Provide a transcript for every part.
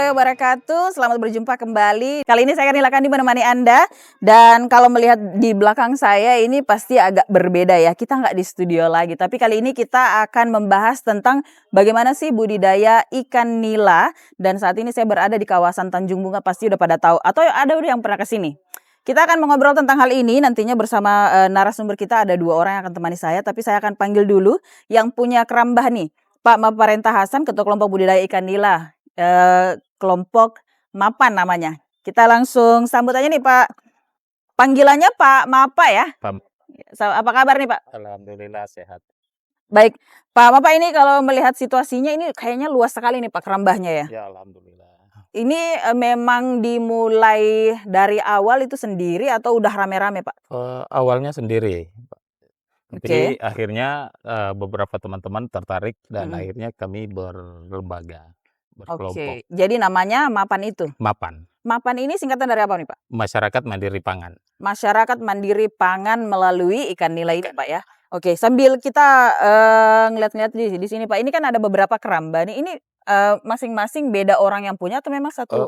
warahmatullahi wabarakatuh. Selamat berjumpa kembali. Kali ini saya Karnila menemani Anda. Dan kalau melihat di belakang saya ini pasti agak berbeda ya. Kita nggak di studio lagi. Tapi kali ini kita akan membahas tentang bagaimana sih budidaya ikan nila. Dan saat ini saya berada di kawasan Tanjung Bunga. Pasti udah pada tahu. Atau ada yang pernah ke sini. Kita akan mengobrol tentang hal ini nantinya bersama narasumber kita. Ada 2 orang yang akan temani saya. Tapi saya akan panggil dulu yang punya kerambah nih. Pak Maparenta Hasan, Ketua Kelompok Budidaya Ikan Nila. Kelompok Mapan namanya. Kita langsung sambut aja nih Pak. Panggilannya Pak Mapa ya. Apa kabar nih Pak? Alhamdulillah sehat. Baik, Pak Mapa, ini kalau melihat situasinya ini kayaknya luas sekali nih Pak kerambahnya ya. Ya alhamdulillah. Ini memang dimulai dari awal itu sendiri atau udah rame-rame Pak? Awalnya sendiri, Pak. Tapi Oke. akhirnya beberapa teman-teman tertarik dan akhirnya kami berlembaga, berkelompok. Oke, jadi namanya Mapan itu? Mapan. Mapan ini singkatan dari apa nih Pak? Masyarakat Mandiri Pangan. Masyarakat Mandiri Pangan melalui ikan nila ini Pak ya. Oke, sambil kita ngeliat-ngeliat di sini Pak, ini kan ada beberapa keramba nih. Ini masing-masing beda orang yang punya atau memang satu?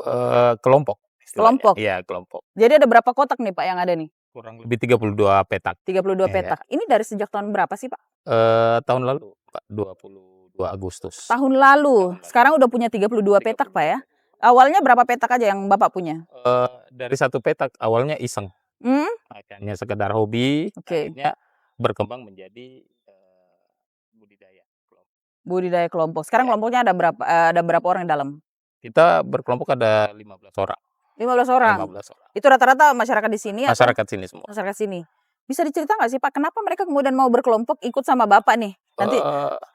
Kelompok. Kelompok? Iya, kelompok. Jadi ada berapa kotak nih Pak yang ada nih? Kurang lebih 32 petak. 32 petak. Ini dari sejak tahun berapa sih Pak? Tahun lalu Pak, 22 Agustus. Tahun lalu. Sekarang udah punya 32 petak Pak ya. Awalnya berapa petak aja yang Bapak punya? Dari 1 petak awalnya iseng. Hanya sekedar hobi, akhirnya berkembang menjadi budidaya kelompok. Budidaya kelompok. Sekarang kelompoknya ada berapa orang di dalam? Kita berkelompok ada 15 orang. 15 orang? 15 orang. Itu rata-rata masyarakat di sini? Masyarakat sini semua. Masyarakat sini. Bisa dicerita nggak sih Pak, kenapa mereka kemudian mau berkelompok ikut sama Bapak nih? Nanti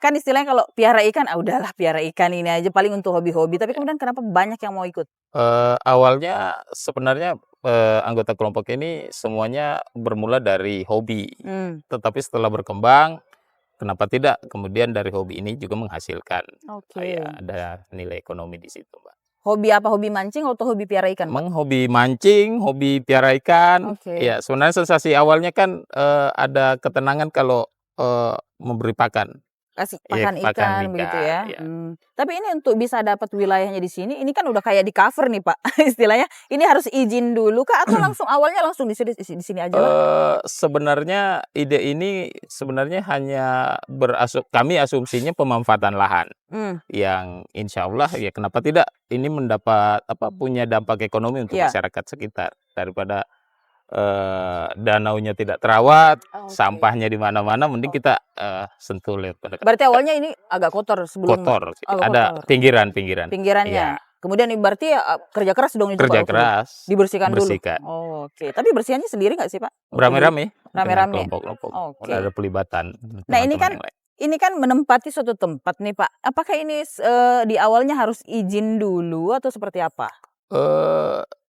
kan istilahnya kalau piara ikan, udahlah piara ikan ini aja paling untuk hobi-hobi. Tapi kemudian kenapa banyak yang mau ikut? Awalnya sebenarnya anggota kelompok ini semuanya bermula dari hobi. Tetapi setelah berkembang, kenapa tidak kemudian dari hobi ini juga menghasilkan. Ada nilai ekonomi di situ, Mbak. Hobi apa? Hobi mancing atau hobi piara ikan? Memang hobi mancing, hobi piara ikan. Ya, sebenarnya sensasi awalnya kan ada ketenangan kalau memberi pakan. Kasih pakan ikan begitu ya. Tapi ini untuk bisa dapat wilayahnya di sini, ini kan udah kayak di cover nih Pak istilahnya. Ini harus izin dulu kah atau awalnya langsung di sini aja? Sebenarnya ide ini sebenarnya hanya kami asumsinya pemanfaatan lahan. Yang insya Allah ya kenapa tidak ini mendapat punya dampak ekonomi untuk masyarakat sekitar daripada danaunya tidak terawat, sampahnya di mana-mana, mending kita sentuh lihat. Berarti awalnya ini agak kotor sebelum. Kotor, ada pinggirannya. Iya. Kemudian berarti kerja keras dong. Kerja keras. Dibersihkan dulu. Oke. Tapi bersihnya sendiri nggak sih Pak? Rame-rame. Rame-rame. Kelompok-kelompok. Ada pelibatan. Nah ini kan menempati suatu tempat nih Pak. Apakah ini di awalnya harus izin dulu atau seperti apa?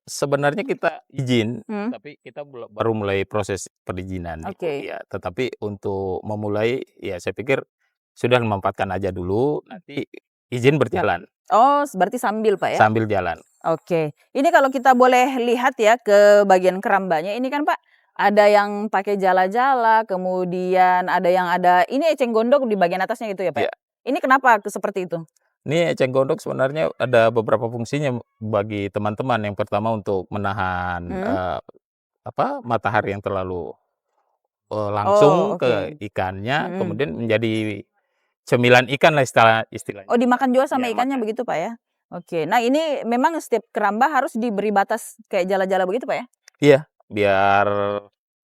Sebenarnya kita izin, tapi kita baru mulai proses perizinan. Ya, tetapi untuk memulai, ya saya pikir sudah memanfaatkan aja dulu, nanti izin berjalan. Oh, berarti sambil Pak ya? Sambil jalan. Oke. Ini kalau kita boleh lihat ya ke bagian kerambanya, ini kan Pak ada yang pakai jala-jala, kemudian ada ini eceng gondok di bagian atasnya gitu ya Pak? Ya. Ini kenapa seperti itu? Ini eceng gondok sebenarnya ada beberapa fungsinya bagi teman-teman. Yang pertama untuk menahan matahari yang terlalu langsung ke ikannya, kemudian menjadi cemilan ikan lah istilahnya. Oh, dimakan juga sama ikannya begitu Pak ya? Oke. Nah ini memang setiap keramba harus diberi batas kayak jala-jala begitu Pak ya? Iya, biar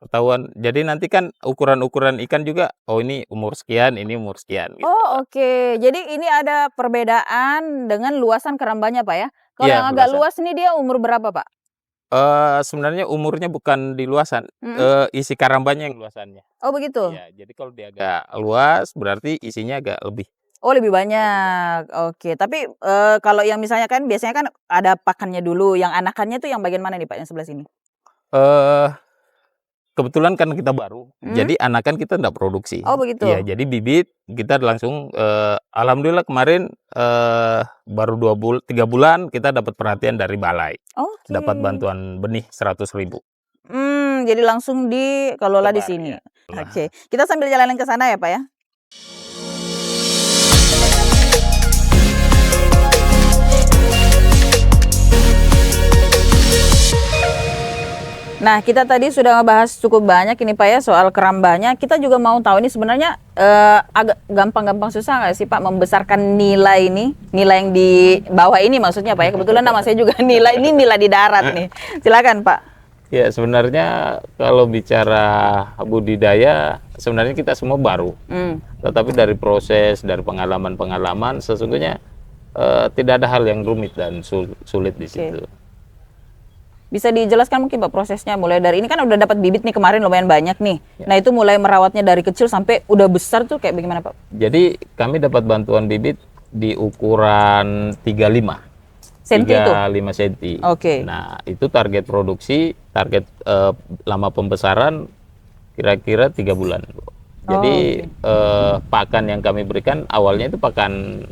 ketahuan. Jadi nanti kan ukuran-ukuran ikan juga, ini umur sekian, ini umur sekian. Gitu. Oke. Jadi ini ada perbedaan dengan luasan kerambanya Pak ya? Kalau yang agak luas ini dia umur berapa Pak? Sebenarnya umurnya bukan di luasan, isi karambanya yang luasannya. Oh begitu? Ya, jadi kalau dia agak luas berarti isinya agak lebih. Oh lebih banyak. Oke. Tapi kalau yang misalnya kan biasanya kan ada pakannya dulu, yang anakannya tuh yang bagian mana nih Pak yang sebelah sini? Kebetulan kan kita baru, jadi anakan kita tidak produksi. Oh begitu? Ya, jadi bibit kita langsung, alhamdulillah kemarin baru 3 bulan kita dapat perhatian dari balai. Dapat bantuan benih 100.000. Jadi langsung dikelola di sini. Oke, kita sambil jalan ke sana ya Pak ya. Nah, kita tadi sudah ngebahas cukup banyak ini Pak ya soal kerambahnya. Kita juga mau tahu ini sebenarnya agak gampang-gampang susah nggak sih Pak membesarkan nila ini, nila yang di bawah ini maksudnya Pak ya. Kebetulan nama saya juga nila, ini nila di darat nih. Silakan Pak. Ya, sebenarnya kalau bicara budidaya, sebenarnya kita semua baru. Tetapi dari proses, dari pengalaman-pengalaman, sesungguhnya tidak ada hal yang rumit dan sulit di situ. Bisa dijelaskan mungkin Pak prosesnya mulai dari ini kan udah dapat bibit nih kemarin lumayan banyak nih. Ya. Nah itu mulai merawatnya dari kecil sampai udah besar tuh kayak bagaimana Pak? Jadi kami dapat bantuan bibit di ukuran 35 Senti itu? 35 cm. Oke. Nah itu target produksi, target lama pembesaran kira-kira 3 bulan. Jadi pakan yang kami berikan awalnya itu pakan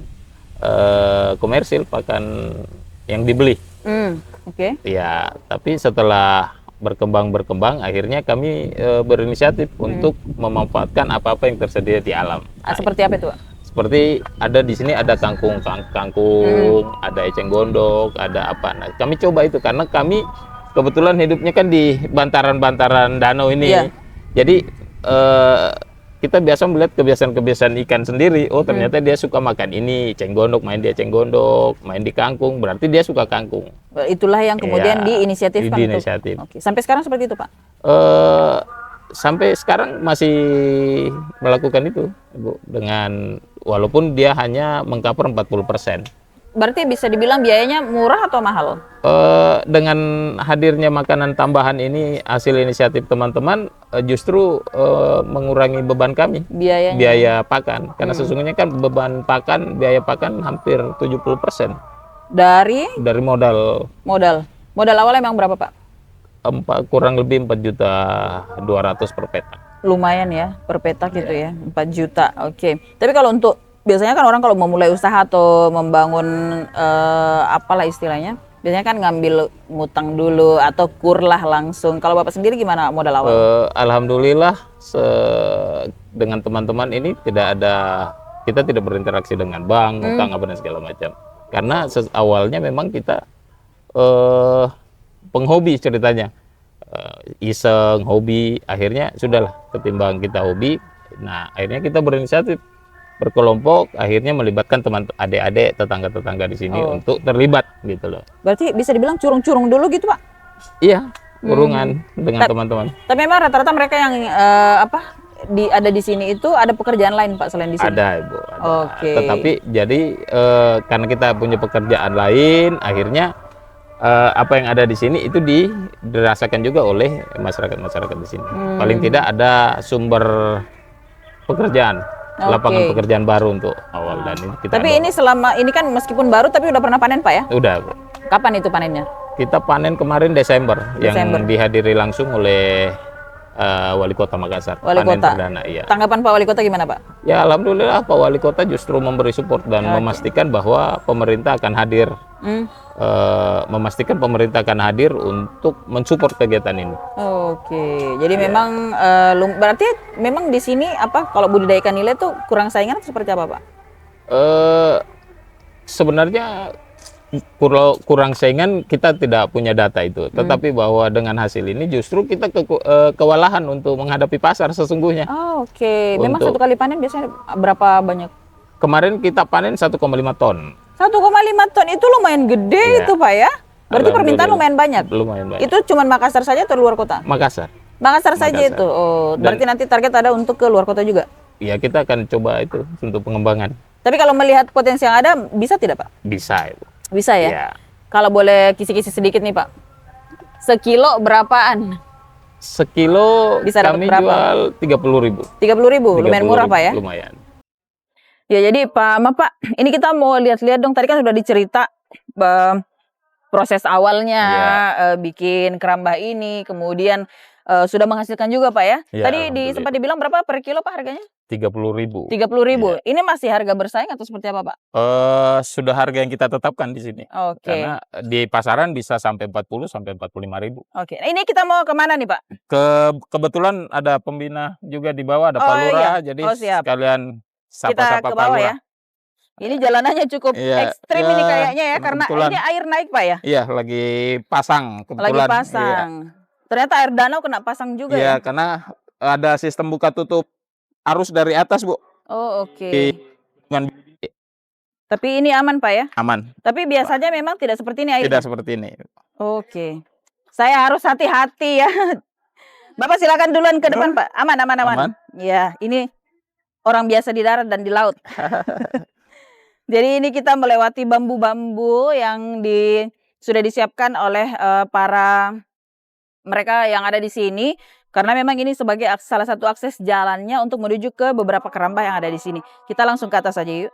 komersil, pakan yang dibeli. Oke. Ya, tapi setelah berkembang akhirnya kami berinisiatif untuk memanfaatkan apa-apa yang tersedia di alam. Seperti apa itu Pak? Seperti ada di sini ada kangkung, ada eceng gondok, ada apa. Nah, kami coba itu karena kami kebetulan hidupnya kan di bantaran-bantaran danau ini. Iya. Jadi kita biasa melihat kebiasaan-kebiasaan ikan sendiri. Oh, ternyata dia suka makan ini, eceng gondok, main di eceng gondok, main di kangkung, berarti dia suka kangkung. Itulah yang kemudian diinisiatifkan diinisiatif. Oke. Sampai sekarang seperti itu Pak? Sampai sekarang masih melakukan itu, Bu, dengan walaupun dia hanya mengcover 40%. Berarti bisa dibilang biayanya murah atau mahal? Dengan hadirnya makanan tambahan ini hasil inisiatif teman-teman justru mengurangi beban kami, Biayanya. biaya pakan, karena sesungguhnya kan beban pakan, biaya pakan hampir 70% Dari dari modal awal emang berapa Pak? kurang lebih 4.200.000 per petak. Lumayan ya per petak gitu ya, 4 juta. Oke. Tapi kalau untuk biasanya kan orang kalau mau mulai usaha atau membangun apalah istilahnya, biasanya kan ngambil ngutang dulu atau kur lah langsung. Kalau Bapak sendiri gimana modal awal? Alhamdulillah dengan teman-teman ini kita tidak berinteraksi dengan bank, ngutang apa dan segala macam. Karena awalnya memang kita penghobi ceritanya, iseng hobi, akhirnya sudahlah ketimbang kita hobi, nah akhirnya kita berinisiatif berkelompok, akhirnya melibatkan teman adik-adik tetangga-tetangga di sini untuk terlibat gitu loh. Berarti bisa dibilang curung-curung dulu gitu Pak? Iya, kurungan dengan teman-teman. Tapi memang rata-rata mereka yang ada di sini itu ada pekerjaan lain Pak selain di sini? Ada Ibu, ada. Oke. Tetapi jadi karena kita punya pekerjaan lain, akhirnya apa yang ada di sini itu dirasakan juga oleh masyarakat di sini. Paling tidak ada sumber pekerjaan, lapangan pekerjaan baru untuk awal dan ini kita. Tapi ini selama ini kan meskipun baru tapi udah pernah panen Pak ya? Udah, Bu. Kapan itu panennya? Kita panen kemarin Desember. Yang dihadiri langsung oleh Wali Kota Makassar. Wali panen Kota. perdana, iya. Tanggapan Pak Wali Kota gimana Pak? Ya alhamdulillah Pak Wali Kota justru memberi support dan memastikan bahwa pemerintah akan hadir. Memastikan pemerintah akan hadir untuk mensupport kegiatan ini. Oke, jadi memang berarti memang di sini apa kalau budidaya ikan nila itu kurang saingan atau seperti apa Pak? Sebenarnya kurang saingan kita tidak punya data itu, tetapi bahwa dengan hasil ini justru kita kewalahan untuk menghadapi pasar sesungguhnya. Oke. Memang satu kali panen biasanya berapa banyak? Kemarin kita panen 1,5 ton. 1,5 ton itu lumayan gede itu Pak ya? Berarti permintaan lumayan banyak? Lumayan banyak. Itu cuma Makassar saja atau luar kota? Makassar. Makassar saja itu? Oh, berarti nanti target ada untuk ke luar kota juga? Ya kita akan coba itu untuk pengembangan. Tapi kalau melihat potensi yang ada, bisa tidak Pak? Bisa Ibu. Bisa ya? Ya. Kalau boleh kisi-kisi sedikit nih Pak. Sekilo berapaan? Sekilo Bisa dapat kami berapa? jual 30.000. 30.000, lumayan murah Pak ya? Lumayan. Ya jadi maaf Pak, ini kita mau lihat-lihat dong. Tadi kan sudah dicerita proses awalnya bikin kerambah ini, kemudian sudah menghasilkan juga Pak ya. Ya, Tadi sempat dibilang berapa per kilo Pak harganya? 30.000. 30.000. Ini masih harga bersaing atau seperti apa Pak? Sudah harga yang kita tetapkan di sini. Oke. Karena di pasaran bisa sampai 40 sampai 45.000. Oke. Nah, ini kita mau kemana nih Pak? Kebetulan ada pembina juga di bawah, ada Pak Lurah, jadi sekalian kita ke sapa-sapa Pak bawah Lurah. ya. Ini jalanannya cukup ekstrim ini kayaknya ya, karena kebetulan. ini air naik Pak ya? Iya, lagi pasang kebetulan. Lagi pasang. Ternyata air danau kena pasang juga ya? Ya, karena ada sistem buka tutup arus dari atas, Bu. Oh, oke. Di lingkungan Tapi ini aman, Pak ya? aman. Tapi biasanya memang tidak seperti ini airnya? Tidak seperti ini. Oke. Saya harus hati-hati ya. Bapak silakan duluan ke depan, Pak. Aman. Aman. Ya, ini orang biasa di darat dan di laut. Jadi ini kita melewati bambu-bambu yang sudah disiapkan oleh para mereka yang ada di sini. Karena memang ini sebagai salah satu akses jalannya untuk menuju ke beberapa keramba yang ada di sini. Kita langsung ke atas saja yuk.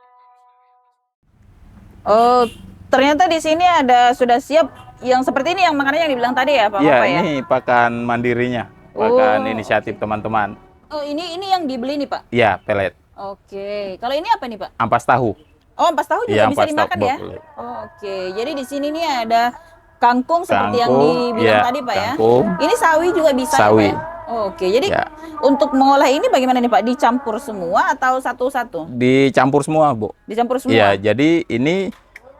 Oh, ternyata di sini sudah siap yang seperti ini, yang makanannya yang dibilang tadi ya, Pak? Iya, Bapak, ya? ini pakan mandirinya, pakan inisiatif teman-teman. Oh, ini yang dibeli nih, Pak? Iya, pelet. Oke. Kalau ini apa nih, Pak? Ampas tahu. Oh, ampas tahu juga Iya, bisa ampas dimakan tahu, ya? boleh. Oh, oke. Jadi di sini nih ada kangkung seperti yang Kangkung, dibilang iya, tadi, Pak ya? kangkung. Ini sawi juga bisa Sawi. ya, Pak ya? Oh, oke. Jadi Ya. untuk mengolah ini bagaimana nih, Pak? Dicampur semua atau satu-satu? Dicampur semua, Bu. Dicampur semua? Iya, jadi ini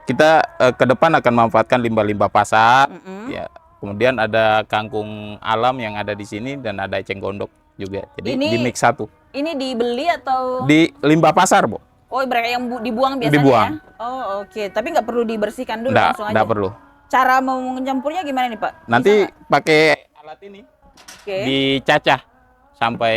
kita ke depan akan memanfaatkan limbah-limbah pasar. Ya, kemudian ada kangkung alam yang ada di sini dan ada eceng gondok juga. Jadi di mix satu. Ini dibeli atau? Di limbah pasar, Bu. Oh, mereka yang dibuang biasanya Dibuang. ya? Oh, oke. Tapi nggak perlu dibersihkan dulu, Nggak, langsung aja? nggak perlu. Cara mau mencampurnya gimana nih, Pak? Nanti pakai alat ini, Oke. dicacah sampai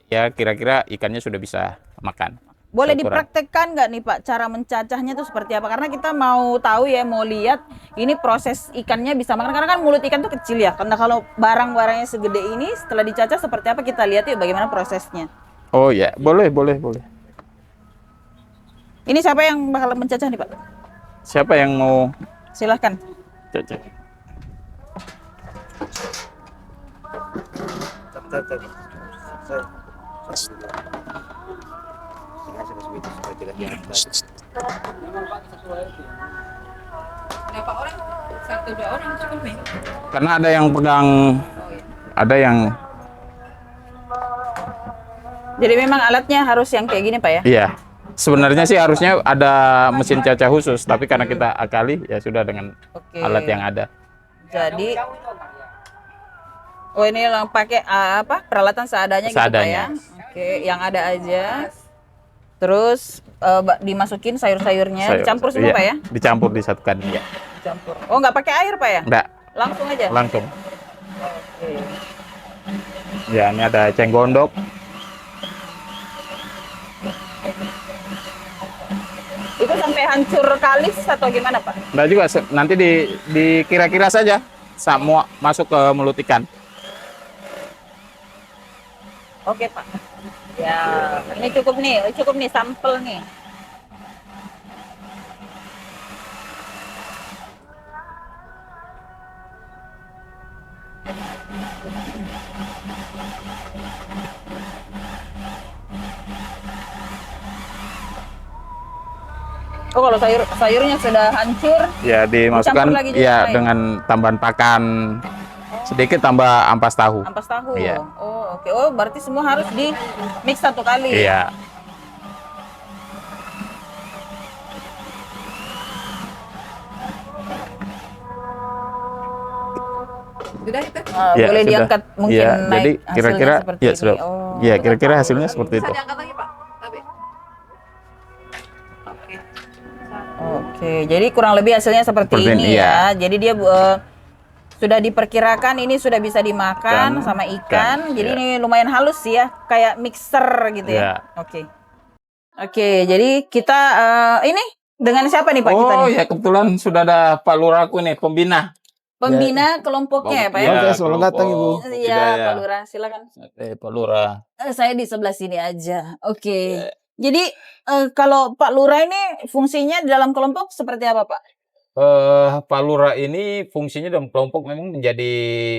ya kira-kira ikannya sudah bisa makan. Boleh Seukuran. dipraktekkan nggak nih, Pak, cara mencacahnya itu seperti apa? Karena kita mau tahu ya, mau lihat ini proses ikannya bisa makan. Karena kan mulut ikan tuh kecil ya. Karena kalau barang-barangnya segede ini, setelah dicacah seperti apa, kita lihat yuk bagaimana prosesnya. Oh ya, boleh. Ini siapa yang bakal mencacah nih, Pak? Siapa yang mau Silahkan. cacah? Berapa orang? 1-2 orang cukup nih? Karena ada yang pegang, ada yang Jadi memang alatnya harus yang kayak gini, Pak ya? iya. Sebenarnya sih harusnya ada mesin cacah khusus, tapi karena kita akali ya sudah dengan Oke. alat yang ada. Jadi, oh ini yang pakai apa? Peralatan seadanya, gitu, Pak Seadanya. ya? Oke, yang ada aja. Terus dimasukin sayur-sayurnya, Sayur- dicampur semua, iya, Pak ya? Dicampur, disatukan ya. Dicampur. Oh, nggak pakai air, Pak ya? Enggak, Langsung aja? langsung. Oke. Ya, ini ada eceng gondok. Itu sampai hancur kalis atau gimana, Pak? Enggak juga, nanti dikira-kira saja semua masuk ke mulut ikan. Oke, Pak. Ya, ini cukup nih sampel nih. Oh, kalau sayurnya sudah hancur, Ya, dimasukkan Dicampur lagi juga ya lain? dengan tambahan pakan sedikit, tambah ampas tahu. ampas tahu. Iya. Oh, oke. Oh, berarti semua harus di mix satu kali. Iya. Sudah itu? Ya, boleh sudah. diangkat mungkin Ya, naik jadi hasilnya kira-kira seperti ya ini. sudah. Oh. Ya, kira-kira hasilnya seperti itu. diangkat lagi, Pak. Oke, jadi kurang lebih hasilnya seperti Seperti ini ini, ya. iya. Jadi dia sudah diperkirakan ini sudah bisa dimakan sama ikan. Jadi iya. ini lumayan halus sih ya, kayak mixer gitu ya. Iya. Oke. Oke, jadi kita ini dengan siapa nih, Pak, kita Oh nih? ya, kebetulan sudah ada Pak Lurahku nih, pembina. Pembina kelompoknya ya, Pak ya? Oke, selamat datang, Ibu. Iya, Pak Lurah, silakan. Pak Lurah. Saya di sebelah sini aja. Oke. Jadi kalau Pak Lurah ini fungsinya di dalam kelompok seperti apa, Pak? Pak Lurah ini fungsinya dalam kelompok memang menjadi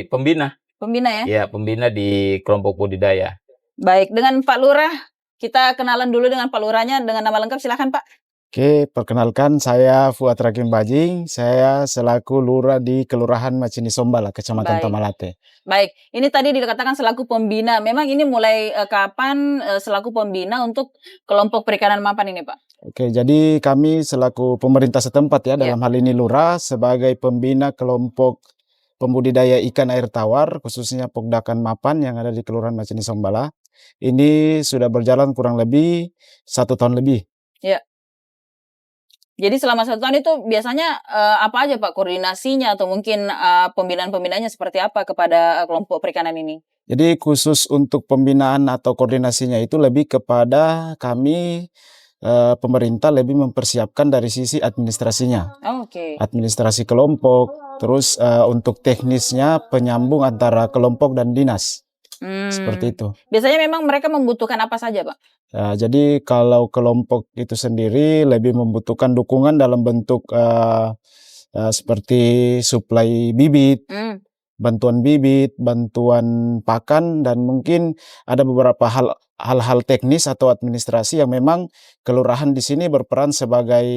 pembina. Pembina ya? Ya, pembina di kelompok budidaya. Baik, dengan Pak Lurah, kita kenalan dulu dengan Pak Lurahnya dengan nama lengkap, silakan, Pak. Oke, perkenalkan saya Fuad Rakim Bajing. Saya selaku lurah di Kelurahan Macini Sombala, Kecamatan Baik. Tamalate. Baik, ini tadi dikatakan selaku pembina. Memang ini mulai kapan selaku pembina untuk kelompok perikanan mapan ini, Pak? Oke, jadi kami selaku pemerintah setempat ya, Iya. dalam hal ini lurah sebagai pembina kelompok pembudidaya ikan air tawar, khususnya Pokdakan Mapan yang ada di Kelurahan Macini Sombala. Ini sudah berjalan kurang lebih 1 tahun lebih. Ya. Jadi selama 1 tahun itu biasanya apa aja Pak koordinasinya atau mungkin pembinaan-pembinaannya seperti apa kepada kelompok perikanan ini? Jadi khusus untuk pembinaan atau koordinasinya itu lebih kepada kami pemerintah lebih mempersiapkan dari sisi administrasinya. Oke. Administrasi kelompok, terus untuk teknisnya penyambung antara kelompok dan dinas. Seperti itu. Biasanya memang mereka membutuhkan apa saja, Pak? Jadi kalau kelompok itu sendiri lebih membutuhkan dukungan dalam bentuk seperti suplai bibit, bantuan bibit, bantuan pakan, dan mungkin ada beberapa hal-hal teknis atau administrasi yang memang kelurahan di sini berperan sebagai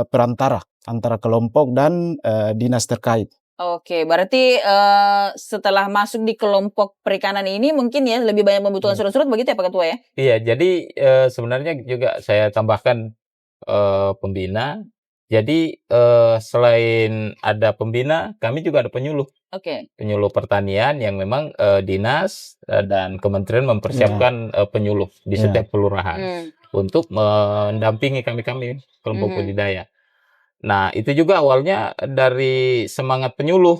perantara antara kelompok dan dinas terkait. Oke, berarti setelah masuk di kelompok perikanan ini mungkin ya lebih banyak membutuhkan surut-surut begitu ya Pak Ketua ya? Iya, jadi sebenarnya juga saya tambahkan pembina. Jadi selain ada pembina, kami juga ada penyuluh. Oke. Penyuluh pertanian yang memang dinas dan kementerian mempersiapkan penyuluh di setiap kelurahan untuk mendampingi kami kelompok budidaya. Nah, itu juga awalnya dari semangat penyuluh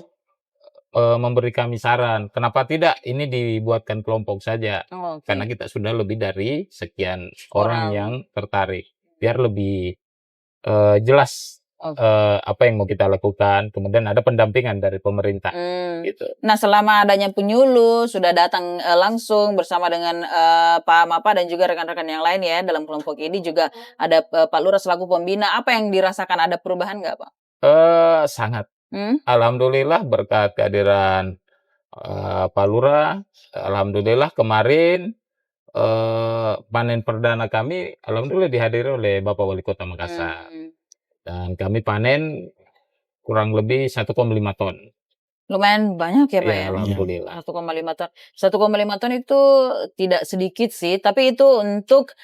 memberi kami saran, kenapa tidak ini dibuatkan kelompok saja, karena kita sudah lebih dari sekian orang yang tertarik, biar lebih jelas apa yang mau kita lakukan, kemudian ada pendampingan dari pemerintah. Gitu. Nah, selama adanya penyuluh sudah datang langsung bersama dengan Pak Mapa dan juga rekan-rekan yang lain ya dalam kelompok ini juga ada Pak Lurah selaku pembina. Apa yang dirasakan, ada perubahan nggak Pak? Sangat. Alhamdulillah berkat kehadiran Pak Lurah. Alhamdulillah kemarin panen perdana kami alhamdulillah dihadiri oleh Bapak Wali Kota Makassar. Dan kami panen kurang lebih 1,5 ton. Lumayan banyak ya Pak Ya, ya? alhamdulillah. 1,5 ton. 1,5 ton itu tidak sedikit sih, tapi itu untuk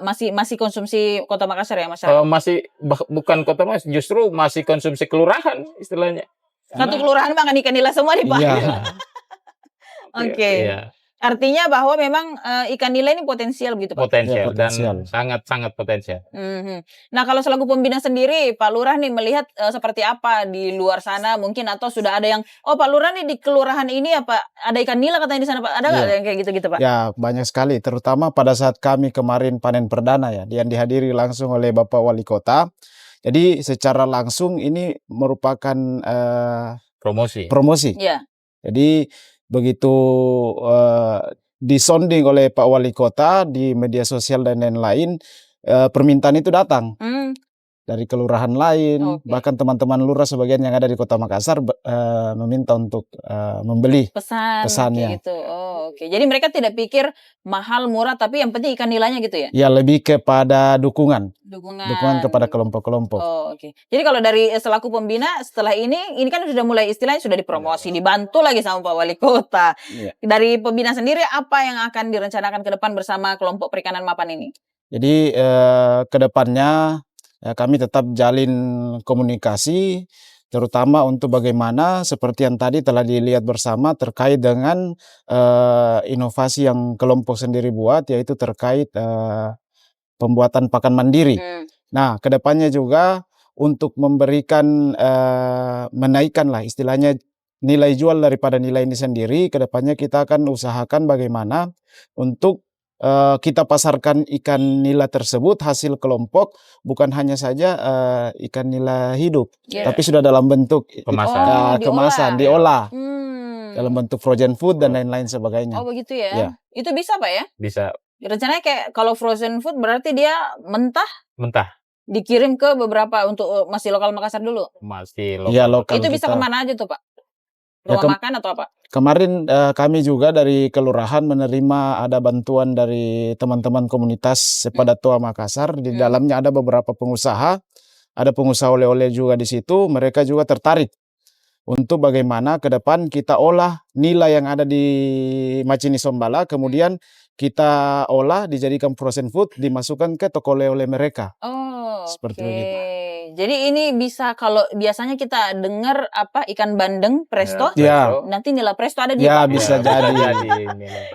masih konsumsi Kota Makassar ya Mas? Masih bukan Kota Makassar, justru masih konsumsi kelurahan istilahnya. Satu kelurahan makan ikan nila semua nih Pak. Iya. Oke. Iya. Artinya bahwa memang ikan nila ini potensial begitu Pak? Potensial, Ya, potensial. dan sangat-sangat potensial. Nah, kalau selaku pembina sendiri, Pak Lurah nih melihat seperti apa di luar sana mungkin, atau sudah ada yang, oh Pak Lurah nih di kelurahan ini apa ada ikan nila katanya di sana Pak, ada nggak yang kayak gitu-gitu Pak? Ya, banyak sekali, terutama pada saat kami kemarin panen perdana ya, yang dihadiri langsung oleh Bapak Wali Kota. Jadi secara langsung ini merupakan promosi. Iya. Jadi begitu disonding oleh Pak Wali Kota di media sosial dan lain-lain, permintaan itu datang dari kelurahan lain, bahkan teman-teman lurah sebagian yang ada di Kota Makassar meminta untuk membeli pesannya. Gitu. Oke. Jadi mereka tidak pikir mahal murah, tapi yang penting ikan nilainya gitu ya? Ya, lebih kepada dukungan kepada kelompok-kelompok. Oke. Jadi kalau dari selaku pembina setelah ini kan sudah mulai istilahnya sudah dipromosi, dibantu lagi sama Pak Wali Kota. Dari pembina sendiri apa yang akan direncanakan ke depan bersama kelompok perikanan Mapan ini? Jadi ke depannya kami tetap jalin komunikasi, terutama untuk bagaimana seperti yang tadi telah dilihat bersama terkait dengan inovasi yang kelompok sendiri buat, yaitu terkait pembuatan pakan mandiri. Nah, kedepannya juga untuk memberikan menaikkan lah istilahnya nilai jual daripada nilai ini sendiri, kedepannya kita akan usahakan bagaimana untuk kita pasarkan ikan nila tersebut hasil kelompok bukan hanya saja ikan nila hidup, tapi sudah dalam bentuk kemasan, diolah dalam bentuk frozen food dan lain-lain sebagainya. Oh begitu ya? Itu bisa Pak ya? Bisa. Rencananya kayak kalau frozen food berarti dia mentah dikirim ke beberapa untuk masih lokal Makassar dulu? Masih lokal. Ya, lokal. Itu bisa kemana aja tuh Pak? Rumah makan atau apa? Kemarin kami juga dari kelurahan menerima ada bantuan dari teman-teman komunitas Sepadatua Makassar. Di dalamnya ada beberapa pengusaha, ada pengusaha oleh-oleh juga di situ. Mereka juga tertarik untuk bagaimana ke depan kita olah nilai yang ada di Macini Sombala, kemudian kita olah dijadikan frozen food, dimasukkan ke toko oleh-oleh mereka. Seperti begitu. Jadi ini bisa kalau biasanya kita dengar apa ikan bandeng presto, Ya. nanti nila presto ada di Ya, Pak. bisa jadi.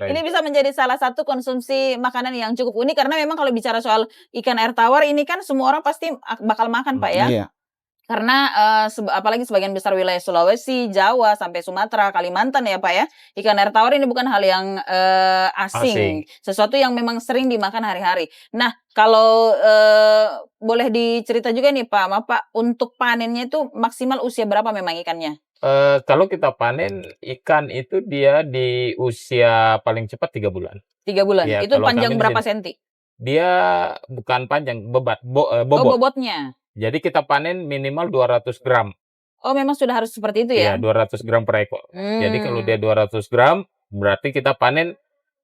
Ini bisa menjadi salah satu konsumsi makanan yang cukup unik karena memang kalau bicara soal ikan air tawar ini kan semua orang pasti bakal makan Pak ya. Iya. Karena apalagi sebagian besar wilayah Sulawesi, Jawa, sampai Sumatera, Kalimantan ya Pak ya. Ikan air tawar ini bukan hal yang asing. Sesuatu yang memang sering dimakan hari-hari. Nah, kalau boleh dicerita juga nih Pak, untuk panennya itu maksimal usia berapa memang ikannya? Kalau kita panen ikan itu dia di usia paling cepat 3 bulan. 3 bulan. Iya, Itu kalau panjang kami di berapa sini. senti? Dia bukan panjang, Oh, bobot. bobotnya. Jadi kita panen minimal 200 gram. Oh, memang sudah harus seperti itu ya? Iya, 200 gram per ekor. Jadi kalau dia 200 gram, berarti kita panen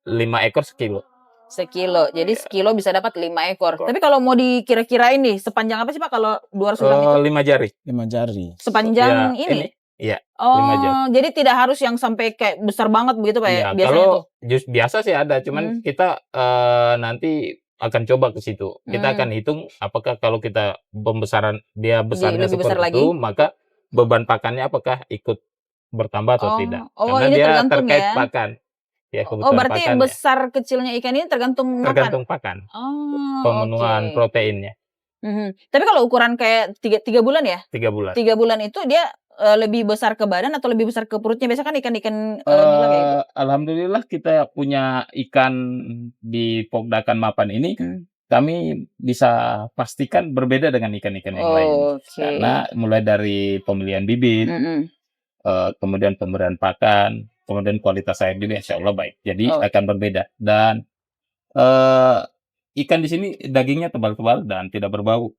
5 ekor sekilo. Sekilo. Jadi sekilo bisa dapat 5 ekor. Tapi kalau mau dikira-kirain nih, sepanjang apa sih Pak kalau 200 gram itu? 5 jari. 5 jari. Sepanjang Ya, ini? Iya. 5 jari. Oh, jadi tidak harus yang sampai kayak besar banget begitu Pak ya? Iya, Biasanya tuh. kalau biasa sih ada, cuman kita nanti akan coba ke situ. Kita akan hitung apakah kalau kita pembesaran dia besarnya lebih besar seperti itu, maka beban pakannya apakah ikut bertambah atau tidak. Karena ini dia tergantung terkait ya. pakan. Ya, Oh, kebutuhan berarti pakannya. besar kecilnya ikan ini tergantung Tergantung makan. pakan. Oh, Pemenuhan proteinnya. Tapi kalau ukuran kayak 3 bulan ya? 3 bulan. 3 bulan itu dia lebih besar ke badan atau lebih besar ke perutnya? Biasanya kan ikan-ikan nila kayak gitu. Alhamdulillah kita punya ikan di Pogdakan Mapan ini, kami bisa pastikan berbeda dengan ikan-ikan yang lain. Karena mulai dari pemilihan bibit, kemudian pemberian pakan, kemudian kualitas air juga insya Allah baik. Jadi akan berbeda. Dan ikan di sini dagingnya tebal-tebal dan tidak berbau.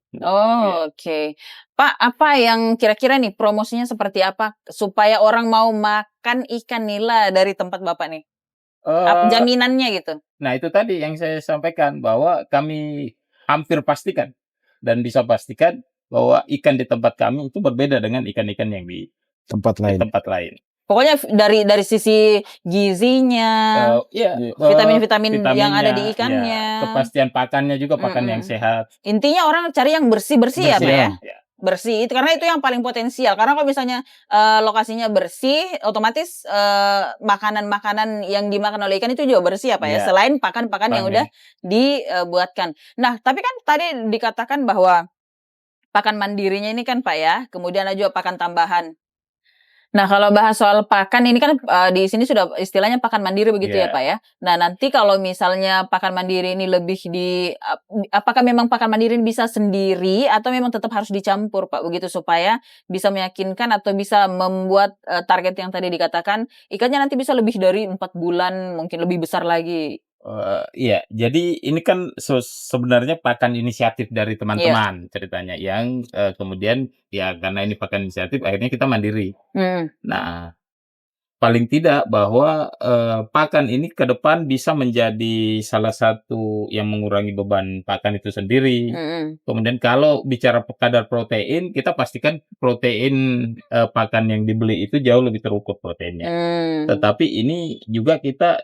Pak, apa yang kira-kira nih promosinya seperti apa supaya orang mau makan ikan nila dari tempat Bapak nih? Jaminannya gitu. Nah, itu tadi yang saya sampaikan bahwa kami hampir pastikan dan bisa pastikan bahwa ikan di tempat kami itu berbeda dengan ikan-ikan yang di tempat lain. Pokoknya dari sisi gizinya, vitamin-vitamin yang ada di ikannya, kepastian pakannya juga pakan yang sehat. Intinya orang cari yang bersih-bersih ya Pak ya? Bersih, karena itu yang paling potensial. Karena kalau misalnya lokasinya bersih, otomatis makanan-makanan yang dimakan oleh ikan itu juga bersih ya Pak ya? Selain pakan-pakan yang udah dibuatkan. Nah, tapi kan tadi dikatakan bahwa pakan mandirinya ini kan Pak ya, kemudian ada juga pakan tambahan. Nah, kalau bahas soal pakan ini kan di sini sudah istilahnya pakan mandiri begitu ya Pak ya. Nah, nanti kalau misalnya pakan mandiri ini lebih apakah memang pakan mandiri ini bisa sendiri atau memang tetap harus dicampur Pak begitu supaya bisa meyakinkan atau bisa membuat target yang tadi dikatakan ikannya nanti bisa lebih dari 4 bulan mungkin lebih besar lagi. Iya, jadi ini kan sebenarnya pakan inisiatif dari teman-teman ceritanya yang kemudian ya karena ini pakan inisiatif akhirnya kita mandiri. Nah, paling tidak bahwa pakan ini ke depan bisa menjadi salah satu yang mengurangi beban pakan itu sendiri. Kemudian kalau bicara kadar protein, kita pastikan protein pakan yang dibeli itu jauh lebih terukur proteinnya. Tetapi ini juga kita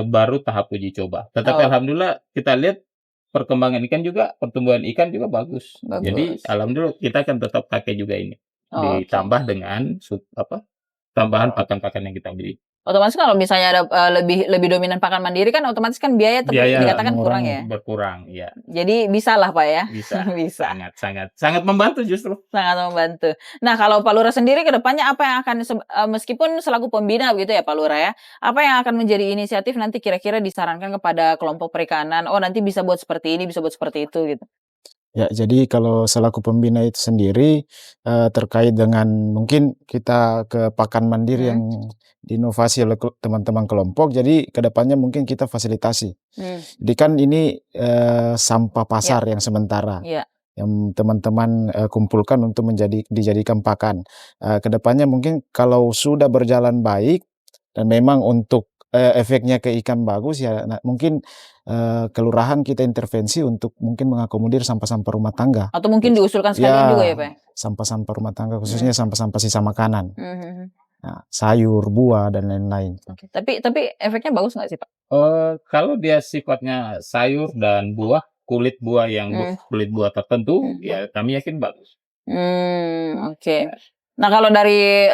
baru tahap uji coba. Tetapi alhamdulillah kita lihat perkembangan ikan juga, pertumbuhan ikan juga bagus. Jadi alhamdulillah kita akan tetap pakai juga ini. Ditambah dengan tambahan pakan-pakan yang kita beli. Otomatis kalau misalnya ada lebih dominan pakan mandiri kan otomatis kan biaya dikatakan kurang ya. Berkurang, ya. Jadi bisa lah Pak ya. Bisa. Bisa. Sangat membantu justru. Sangat membantu. Nah, kalau Pak Lurah sendiri ke depannya apa yang akan meskipun selaku pembina begitu ya Pak Lurah ya, apa yang akan menjadi inisiatif nanti kira-kira disarankan kepada kelompok perikanan, oh nanti bisa buat seperti ini, bisa buat seperti itu gitu. Ya, jadi kalau selaku pembina itu sendiri terkait dengan mungkin kita ke pakan mandiri yang diinovasi oleh teman-teman kelompok, jadi kedepannya mungkin kita fasilitasi. Jadi kan ini sampah pasar yang sementara, yang teman-teman kumpulkan untuk dijadikan pakan. Kedepannya mungkin kalau sudah berjalan baik dan memang untuk efeknya ke ikan bagus ya, mungkin kelurahan kita intervensi untuk mungkin mengakomodir sampah-sampah rumah tangga. Atau mungkin diusulkan sekalian juga ya Pak? Sampah-sampah rumah tangga khususnya sampah-sampah sisa makanan, sayur, buah dan lain-lain. Tapi efeknya bagus nggak sih Pak? Kalau dia sifatnya sayur dan buah, kulit buah yang kulit buah tertentu, ya kami yakin bagus. Oke. Nah, kalau dari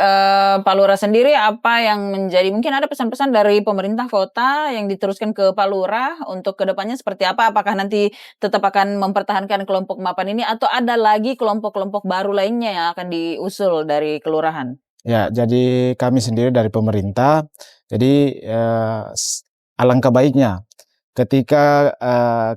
Pak Lurah sendiri, apa yang menjadi, mungkin ada pesan-pesan dari pemerintah kota yang diteruskan ke Pak Lurah untuk kedepannya seperti apa? Apakah nanti tetap akan mempertahankan kelompok mapan ini atau ada lagi kelompok-kelompok baru lainnya yang akan diusul dari kelurahan? Ya, jadi kami sendiri dari pemerintah, jadi alangkah baiknya ketika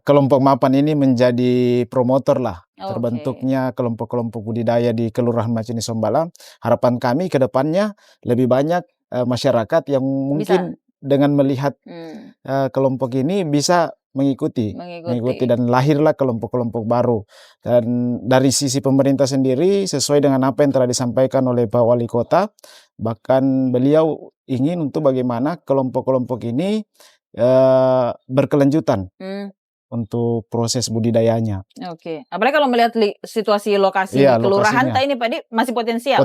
kelompok mapan ini menjadi promotor lah terbentuknya kelompok-kelompok budidaya di Kelurahan Macini Sombala. Harapan kami ke depannya lebih banyak masyarakat yang mungkin dengan melihat kelompok ini bisa mengikuti dan lahirlah kelompok-kelompok baru. Dan dari sisi pemerintah sendiri sesuai dengan apa yang telah disampaikan oleh Pak Wali Kota, bahkan beliau ingin untuk bagaimana kelompok-kelompok ini berkelanjutan untuk proses budidayanya. Oke. Apalagi kalau melihat situasi lokasi di kelurahan ini Pak Di masih potensial.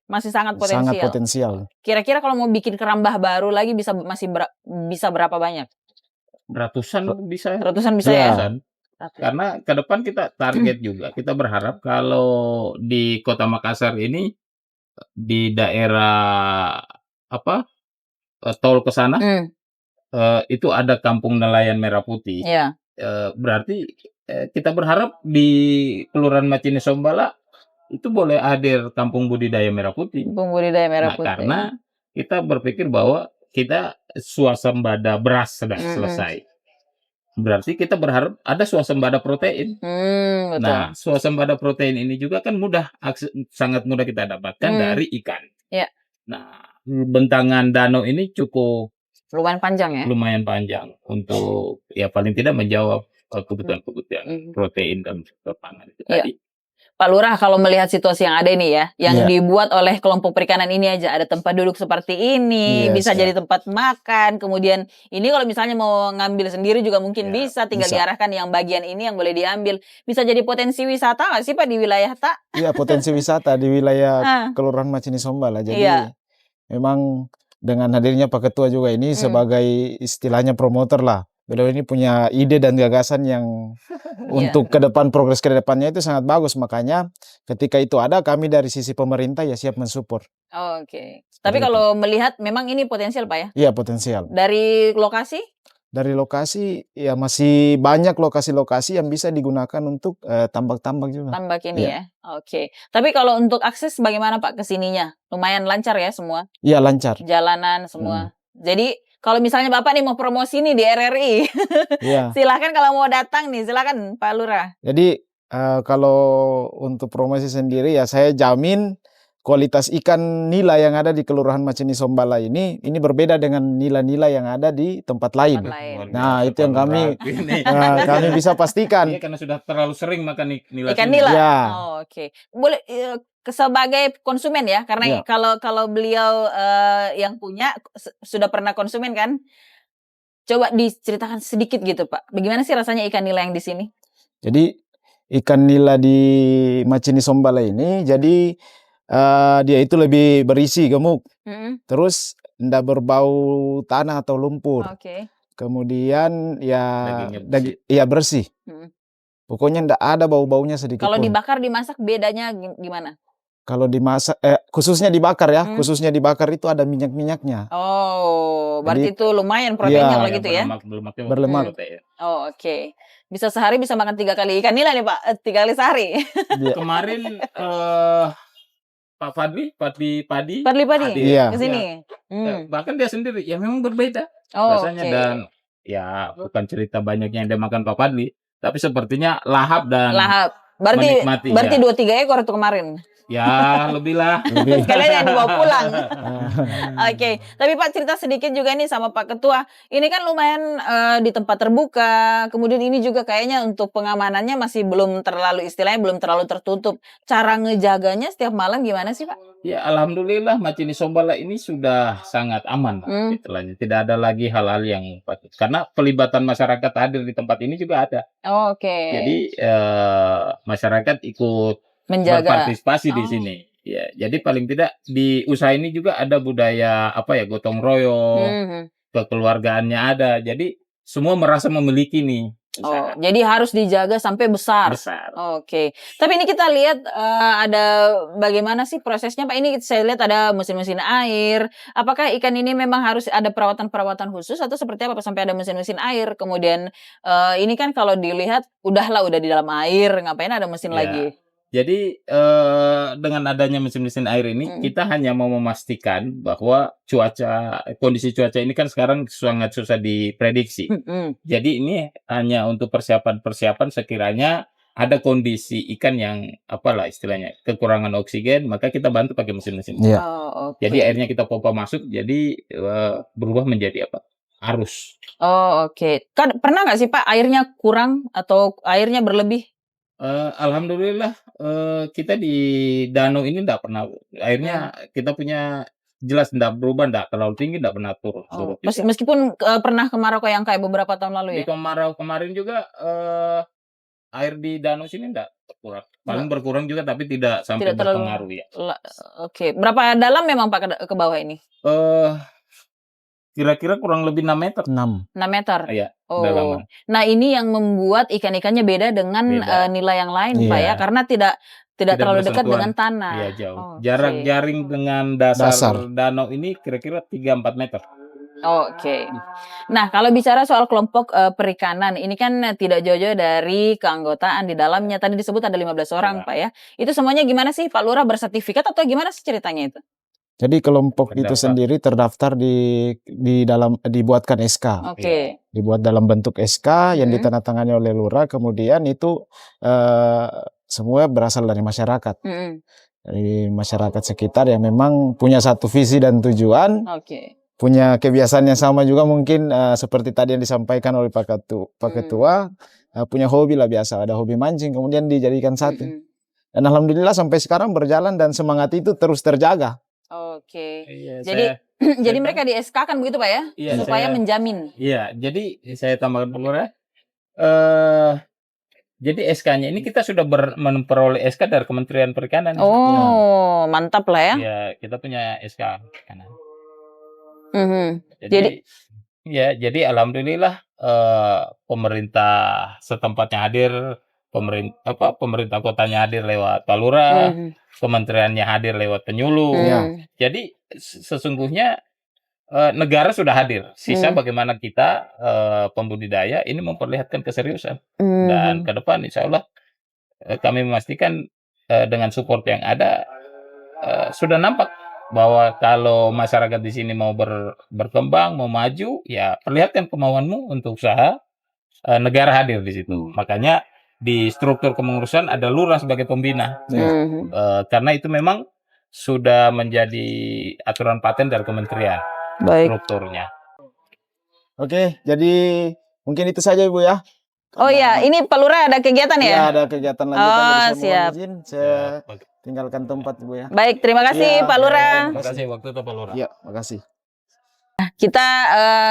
Masih sangat potensial. Sangat potensial. Kira-kira kalau mau bikin kerambah baru lagi bisa berapa banyak? Ratusan bisa ya. Karena ke depan kita target juga. Kita berharap kalau di Kota Makassar ini di daerah tol ke sana itu ada kampung nelayan merah putih. Berarti kita berharap di Kelurahan Macini Sombala itu boleh hadir kampung budidaya merah putih. Karena kita berpikir bahwa kita swasembada beras sudah selesai. Berarti kita berharap ada swasembada protein. Nah, swasembada protein ini juga kan sangat mudah kita dapatkan dari ikan. Nah, bentangan danau ini cukup lumayan panjang ya. Lumayan panjang untuk paling tidak menjawab kebutuhan protein dan pangan itu tadi. Pak Lurah, kalau melihat situasi yang ada ini ya, yang dibuat oleh kelompok perikanan ini aja, ada tempat duduk seperti ini, bisa jadi tempat makan, kemudian ini kalau misalnya mau ngambil sendiri juga mungkin bisa, tinggal diarahkan yang bagian ini yang boleh diambil. Bisa jadi potensi wisata nggak sih Pak di wilayah Iya, potensi wisata di wilayah Kelurahan Macini Sombala. Jadi memang dengan hadirnya Pak Ketua juga ini sebagai istilahnya promotor lah. Beliau ini punya ide dan gagasan yang untuk ke depan, progres ke depannya itu sangat bagus. Makanya ketika itu ada, kami dari sisi pemerintah ya siap mensupport. Oke. Tapi kalau melihat memang ini potensial Pak ya? Iya, potensial. Dari lokasi? Dari lokasi ya masih banyak lokasi-lokasi yang bisa digunakan untuk tambak-tambak juga. Tambak ini ya. Oke. Tapi kalau untuk akses bagaimana Pak ke sininya? Lumayan lancar ya semua? Iya, lancar. Jalanan semua. Jadi kalau misalnya Bapak nih mau promosi nih di RRI, silahkan kalau mau datang nih, silahkan Pak Lurah. Jadi kalau untuk promosi sendiri ya saya jamin kualitas ikan nila yang ada di Kelurahan Macini Sombala ini berbeda dengan nila-nila yang ada di tempat lain. Nah, itu yang kami bisa pastikan. Iya, karena sudah terlalu sering makan ikan nila. Oke. Boleh sebagai konsumen ya, karena kalau beliau yang punya sudah pernah konsumen kan. Coba diceritakan sedikit gitu, Pak. Bagaimana sih rasanya ikan nila yang di sini? Jadi ikan nila di Macini Sombala ini jadi dia itu lebih berisi gemuk, terus tidak berbau tanah atau lumpur. Kemudian bersih. Pokoknya tidak ada bau-baunya sedikit. Kalau dibakar dimasak bedanya gimana? Kalau dimasak, khususnya dibakar ya, khususnya dibakar itu ada minyak-minyaknya. Oh, berarti itu lumayan proteinnya kalau gitu ya? Berlemak. Oh, oke. Bisa sehari bisa makan 3 kali ikan nila nih Pak, 3 kali sehari. Kemarin Pak Fadli ke sini. Bahkan dia sendiri ya memang berbeda rasanya dan ya bukan cerita banyak yang dia makan Pak Fadli, tapi sepertinya lahap. Berarti menikmati, 2-3 ekor itu kemarin. Ya, lebih lah. Sekalian yang dibawa pulang. Oke. Tapi Pak cerita sedikit juga nih sama Pak Ketua. Ini kan lumayan di tempat terbuka. Kemudian ini juga kayaknya untuk pengamanannya masih belum terlalu tertutup. Cara ngejaganya setiap malam gimana sih Pak? Ya, alhamdulillah Macini Sombala ini sudah sangat aman. Istilahnya. Tidak ada lagi hal-hal yang karena pelibatan masyarakat hadir di tempat ini juga ada. Jadi masyarakat ikut berpartisipasi di sini. Ya, jadi paling tidak di usaha ini juga ada budaya gotong royong, kekeluargaannya ada. Jadi semua merasa memiliki nih Oh, jadi harus dijaga sampai besar. besar. Oke. Tapi ini kita lihat ada bagaimana sih prosesnya Pak? Ini saya lihat ada mesin-mesin air. Apakah ikan ini memang harus ada perawatan-perawatan khusus atau seperti apa Pak, sampai ada mesin-mesin air? Kemudian ini kan kalau dilihat udah di dalam air, ngapain ada mesin Ya. lagi? Jadi dengan adanya mesin-mesin air ini, kita hanya mau memastikan bahwa kondisi cuaca ini kan sekarang sangat susah diprediksi. Jadi ini hanya untuk persiapan-persiapan sekiranya ada kondisi ikan yang apalah istilahnya kekurangan oksigen, maka kita bantu pakai mesin-mesin. Iya. Oh, oke. Jadi airnya kita pompa masuk, jadi berubah menjadi apa? Arus. Oh, oke. Kan pernah nggak sih Pak airnya kurang atau airnya berlebih? Alhamdulillah kita di danau ini enggak pernah airnya kita punya jelas enggak berubah, enggak terlalu tinggi, enggak pernah surut juga. Meskipun pernah kemarau yang kayak beberapa tahun lalu Di ya? kemarau kemarin juga air di danau sini enggak berkurang. Paling berkurang juga tapi tidak sampai Tidak terlalu berpengaruh ya. Oke. Berapa dalam memang Pak ke bawah ini? Kira-kira kurang lebih 6 meter. 6. 6 meter? Iya, Oh. kedalaman. Nah, ini yang membuat ikan-ikannya beda dengan Beda. nilai yang lain Pak ya, Iya. karena tidak terlalu dekat bersentuhan. dengan tanah. Iya, jauh. Oke. Jarak jaring dengan dasar Dasar. danau ini kira-kira 3-4 meter. Oke. Nah, kalau bicara soal kelompok perikanan, ini kan tidak jauh-jauh dari keanggotaan di dalamnya. Tadi disebut ada 15 orang, Ya. Pak ya. Itu semuanya gimana sih? Pak Lurah bersertifikat atau gimana sih ceritanya itu? Jadi kelompok itu Terdaftar. sendiri terdaftar di dalam dibuatkan SK. Oke. Dibuat dalam bentuk SK yang Mhm. ditandatangani oleh lurah, kemudian itu semua berasal dari masyarakat. Mhm. Dari masyarakat sekitar yang memang punya satu visi dan tujuan, Oke. punya kebiasaan yang sama juga mungkin seperti tadi yang disampaikan oleh Pak Ketua, punya hobi lah biasa, ada hobi mancing, kemudian dijadikan satu. Mhm. Dan alhamdulillah sampai sekarang berjalan dan semangat itu terus terjaga. Oke. Iya, Jadi jadi mereka di SK kan begitu Pak ya? Iya, Supaya saya- menjamin. Iya, jadi saya tambahkan dulu ya. Jadi SK-nya ini kita sudah memperoleh SK dari Kementerian Perikanan. Oh, mantap lah ya. Ya, kita punya SK perikanan. Mhm. Jadi alhamdulillah pemerintah setempatnya hadir, pemerintah kotanya hadir lewat Pak Lurah, Mhm. kementeriannya hadir lewat penyuluh. Iya. Jadi sesungguhnya negara sudah hadir. Sisa bagaimana kita pembudidaya ini memperlihatkan keseriusan. Dan ke depan insya Allah kami memastikan dengan support yang ada sudah nampak bahwa kalau masyarakat di sini mau berkembang, mau maju, ya perlihatkan kemauanmu untuk usaha, negara hadir di situ. Makanya di struktur kepengurusan ada lurah sebagai pembina. Karena itu memang sudah menjadi aturan paten dari kementerian. Baik. Strukturnya. Oke, jadi mungkin itu saja Ibu ya. Oh iya, ini Pak Lurah ada kegiatan ya? Ya, ada kegiatan lanjutan, Oh, jadi saya mohon siap. izin, saya tinggalkan tempat Ibu ya. Baik, terima kasih Iya, Pak Lurah. Terima kasih waktu itu Pak Lurah. Iya, makasih. Kita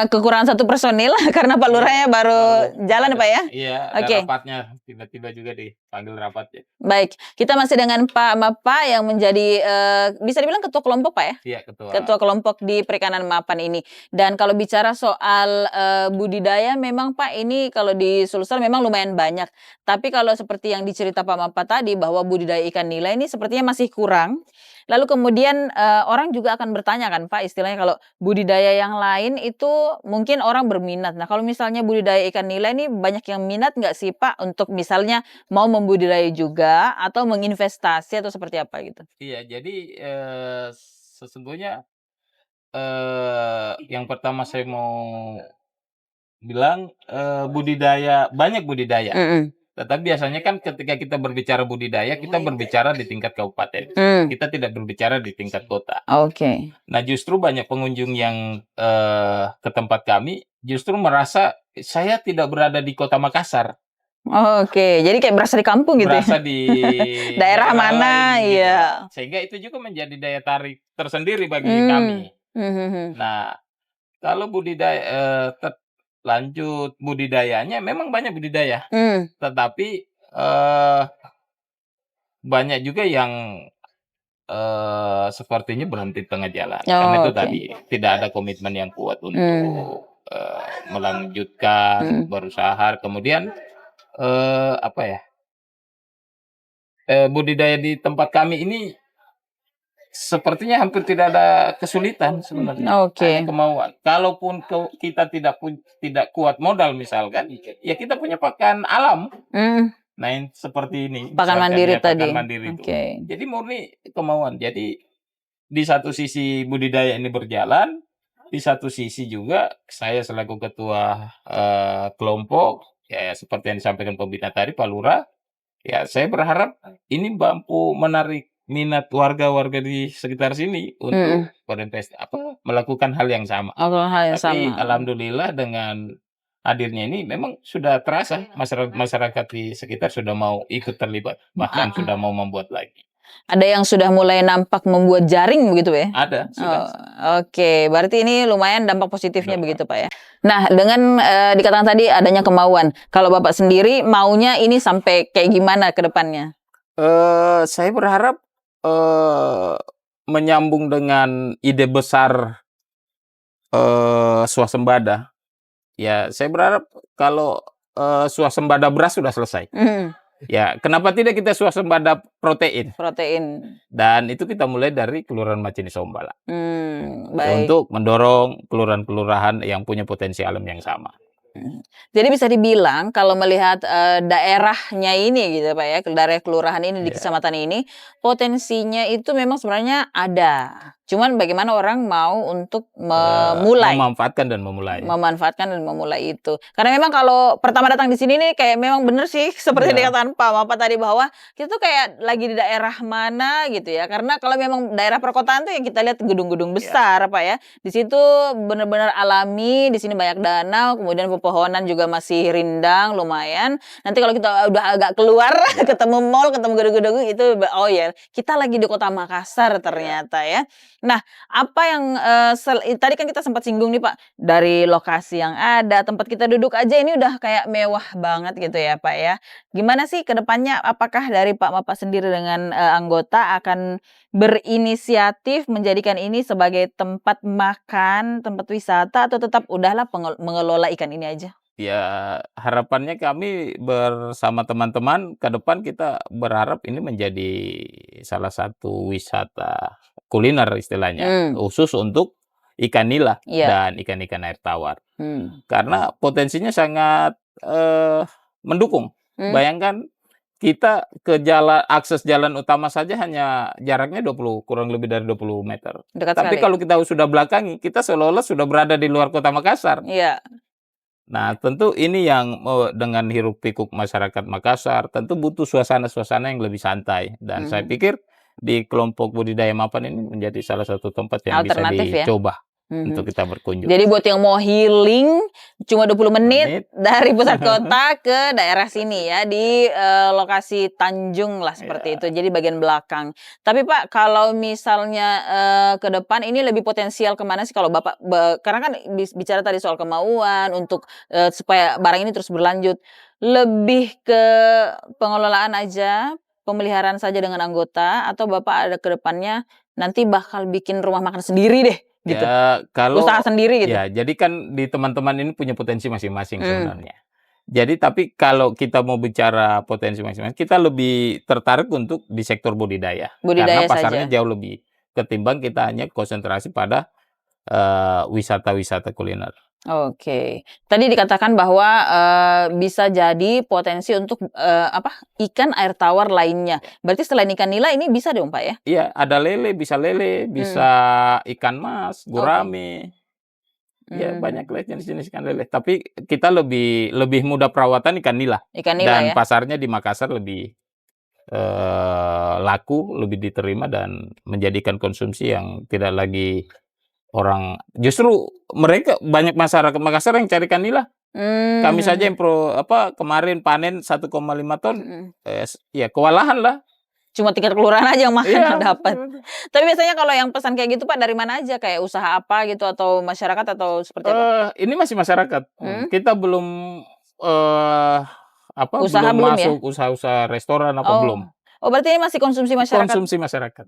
kekurangan satu personil karena Pak Lurahnya baru jalan Pak ya. Iya, Oke. ada rapatnya tiba-tiba juga dipanggil rapat ya. Baik, kita masih dengan Pak Mapa yang menjadi bisa dibilang ketua kelompok Pak ya. Iya, ketua. Ketua kelompok di Perikanan Mapan ini. Dan kalau bicara soal budidaya memang Pak ini kalau di Sulsel memang lumayan banyak. Tapi kalau seperti yang dicerita Pak Mapa tadi bahwa budidaya ikan nila ini sepertinya masih kurang. Lalu kemudian orang juga akan bertanya kan Pak, istilahnya kalau budidaya yang lain itu mungkin orang berminat. Nah kalau misalnya budidaya ikan nila ini banyak yang minat nggak sih Pak untuk misalnya mau membudidaya juga atau menginvestasi atau seperti apa gitu? Iya, jadi sesungguhnya yang pertama saya mau bilang banyak budidaya. Tetapi biasanya kan ketika kita berbicara budidaya, kita berbicara di tingkat kabupaten. Kita tidak berbicara di tingkat kota. Oke. Nah justru banyak pengunjung yang ke tempat kami justru merasa saya tidak berada di kota Makassar. Oke, jadi kayak berasa di kampung gitu Berasa ya? di Daerah mana, lain, gitu. iya. Sehingga itu juga menjadi daya tarik tersendiri bagi kami. Nah, kalau budidaya lanjut budidayanya memang banyak budidaya, tetapi banyak juga yang sepertinya berhenti tengah jalan. Karena itu tadi tidak ada komitmen yang kuat untuk melanjutkan berusaha. Kemudian apa ya? Budidaya di tempat kami ini sepertinya hampir tidak ada kesulitan sebenarnya. Oke. Hanya kemauan. Kalaupun kita tidak kuat modal misalkan, ya kita punya pakan alam. Nah, yang seperti ini. Pakan Misalkan mandiri ya, tadi. pakan mandiri itu. Oke. Jadi murni kemauan. Jadi di satu sisi budidaya ini berjalan, di satu sisi juga saya selaku ketua kelompok, ya seperti yang disampaikan pembina tadi Pak Lurah, ya saya berharap ini mampu menarik minat warga-warga di sekitar sini untuk berinvestasi, melakukan hal yang sama. Hal yang Tapi sama. alhamdulillah dengan hadirnya ini memang sudah terasa masyarakat di sekitar sudah mau ikut terlibat, bahkan sudah mau membuat lagi. Ada yang sudah mulai nampak membuat jaring begitu ya? Ada, sudah. Oke, berarti ini lumayan dampak positifnya begitu Pak ya. Nah, dengan dikatakan tadi adanya kemauan, kalau Bapak sendiri maunya ini sampai kayak gimana ke depannya? Saya berharap menyambung dengan ide besar swasembada. Ya, saya berharap kalau swasembada beras sudah selesai. Ya, kenapa tidak kita swasembada protein? Dan itu kita mulai dari Kelurahan Macini Sombala. Baik. Untuk mendorong kelurahan-kelurahan yang punya potensi alam yang sama. Jadi bisa dibilang kalau melihat daerahnya ini gitu Pak ya, daerah kelurahan ini di kecamatan ini, potensinya itu memang sebenarnya ada. Cuman bagaimana orang mau untuk memulai. Memanfaatkan dan memulai itu. Karena memang kalau pertama datang di sini nih kayak memang bener sih seperti dikatakan Pak tadi bahwa kita tuh kayak lagi di daerah mana gitu ya. Karena kalau memang daerah perkotaan tuh yang kita lihat gedung-gedung besar Pak ya. Di situ benar-benar alami, di sini banyak danau, kemudian pepohonan juga masih rindang lumayan. Nanti kalau kita udah agak keluar ketemu mall, ketemu gedung-gedung itu oh ya, kita lagi di Kota Makassar ternyata ya. Nah, apa yang tadi kan kita sempat singgung nih Pak, dari lokasi yang ada, tempat kita duduk aja ini udah kayak mewah banget gitu ya Pak ya. Gimana sih ke depannya, apakah dari Bapak sendiri dengan anggota akan berinisiatif menjadikan ini sebagai tempat makan, tempat wisata, atau tetap udahlah mengelola ikan ini aja? Ya, harapannya kami bersama teman-teman ke depan kita berharap ini menjadi salah satu wisata kuliner istilahnya, khusus untuk ikan nila dan ikan-ikan air tawar. Karena potensinya sangat mendukung. Bayangkan kita ke akses jalan utama saja hanya jaraknya kurang lebih dari 20 meter. Tapi kalau kita sudah belakangi, kita seolah-olah sudah berada di luar Kota Makassar. Nah, tentu ini yang dengan hiruk pikuk masyarakat Makassar tentu butuh suasana-suasana yang lebih santai. Dan saya pikir di kelompok budidaya mapan ini menjadi salah satu tempat yang bisa dicoba untuk kita berkunjung. Jadi buat yang mau healing cuma 20 menit dari pusat kota ke daerah sini ya, di lokasi Tanjung lah seperti itu. Jadi bagian belakang. Tapi Pak, kalau misalnya ke depan ini lebih potensial kemana sih kalau Bapak, karena kan bicara tadi soal kemauan untuk supaya barang ini terus berlanjut. Lebih ke pengelolaan aja, pemeliharaan saja dengan anggota, atau Bapak ada ke depannya nanti bakal bikin rumah makan sendiri deh? Gitu. Ya, kalau usaha sendiri gitu. Ya, jadi kan di teman-teman ini punya potensi masing-masing sebenarnya. Jadi tapi kalau kita mau bicara potensi masing-masing, kita lebih tertarik untuk di sektor budidaya karena pasarnya jauh lebih ketimbang kita hanya konsentrasi pada wisata-wisata kuliner. Oke. Tadi dikatakan bahwa bisa jadi potensi untuk ikan air tawar lainnya. Berarti selain ikan nila ini bisa dong Pak ya? Iya, ada lele, bisa ikan mas, gurame. Ya banyak jenis-jenis ikan lele. Tapi kita lebih mudah perawatan ikan nila. Dan pasarnya di Makassar lebih laku, lebih diterima dan menjadikan konsumsi yang tidak lagi orang, justru mereka banyak masyarakat Makassar yang cari ikan nila. Kami saja yang kemarin panen 1,5 ton, ya kewalahan lah. Cuma tingkat kelurahan aja yang makan dapat. Tapi biasanya kalau yang pesan kayak gitu Pak dari mana aja? Kayak usaha apa gitu atau masyarakat atau seperti apa? Ini masih masyarakat. Kita belum usaha belum belum masuk usaha-usaha restoran belum. Oh, berarti ini masih konsumsi masyarakat? Konsumsi masyarakat.